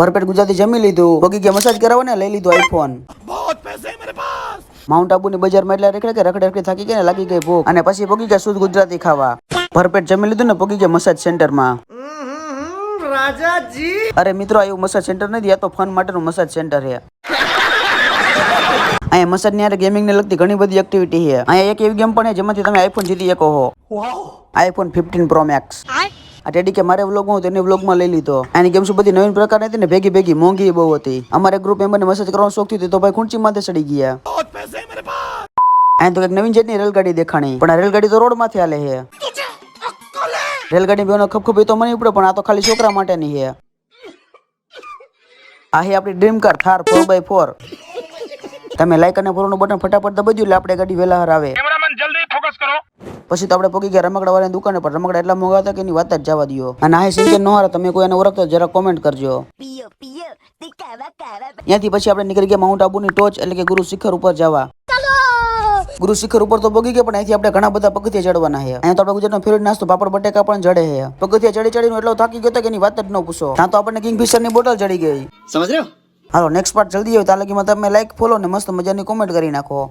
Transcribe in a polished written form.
ભરપેટ ગુજરાતી જમી લીધું, પગી ગયા મસાજ કરાવો ને, લઈ લીધું આઈફોન. માઉન્ટ આબુ ની બજારમાં એટલે રખડે થાકી ગયા ને, લાગી ગઈ ભૂખ, અને પછી પગી ગયા શુદ્ધ ગુજરાતી ખાવા. ભરપેટ જમી લીધું ને, પગી ગયા મસાજ સેન્ટરમાં. રાજાજી, અરે મિત્રો, એવું મસાજ સેન્ટર નથી, આ તો ફન માટેનું મસાજ સેન્ટર છે. અહીંયા મસાજ ની ગેમિંગ ને લગતી ઘણી બધી એક્ટિવિટી છે. અહીંયા એક એવી ગેમ પણ છે જેમાંથી તમે આઈફોન જીતી શકો છો. IPhone 15 Pro Max. આ ટેડી કે મારે વ્લોગ હું તેને વ્લોગમાં લઈ લીધો. આની ગેમ શું બધી નવીન પ્રકારની હતી ને, ભેગી મોંઘી બહુ હતી. અમારે ગ્રુપ મેમ્બરને મસાજ કરવાનો શોખ થયો તો ભાઈ ખૂંચી માથે ચડી ગયા. અહીં તો એક નવીન જેટની રેલગાડી દેખાણી, પણ આ રેલગાડી તો રોડ માંથી હાલે છે. રેલગાડી બેનો ખપખપી તો મને ઉપડે, પણ આ તો ખાલી છોકરા માટેની છે. આ હે આપણી ડ્રીમ કાર થાર 4x4. તમે લાઈક અને ફોલો નું બટન ફટાફટ દબાવજો એટલે આપણે ગાડી વેલા હર આવે. કેમેરામેન જલ્દી ફોકસ કરો. પછી તો આપણે પગી ગયા રમકડા વાળાની દુકાને, પણ રમકડા એટલા મોંઘા હતા કે એની વાત જ જવા દો. અને આ સિંચન નો હારે, તમે કોઈ એને ઓળખતો જરા કોમેન્ટ કરજો. ત્યાંથી પછી આપણે નીકળી ગયા માઉન્ટ આબુની ટોચ એટલે કે ગુરુ શિખર ઉપર જવા. ગુરુ શિખર ઉપર તો પગી ગયા, પણ અહીંથી આપણે ઘણા બધા પગથિયા ચડવાના છે. અહીંયા તો આપણે ગુજરાતનો ફેવરેટ નાસ્તો પાપડ બટેકા પણ જડે છે. પગથિયા ચડીને એટલો થાકી ગયો કે એની વાત જ ન પૂછો. ત્યાં તો આપણને કિંગફિશર ની બોટલ ચડી ગઈ. સમજ રહ્યો? હાલો નેક્સ્ટ પાર્ટ જલ્દી આવે, ત્યાં લગીમાં તમે લાઈક ફોલો ને મસ્ત મજાની કોમેન્ટ કરી નાખો.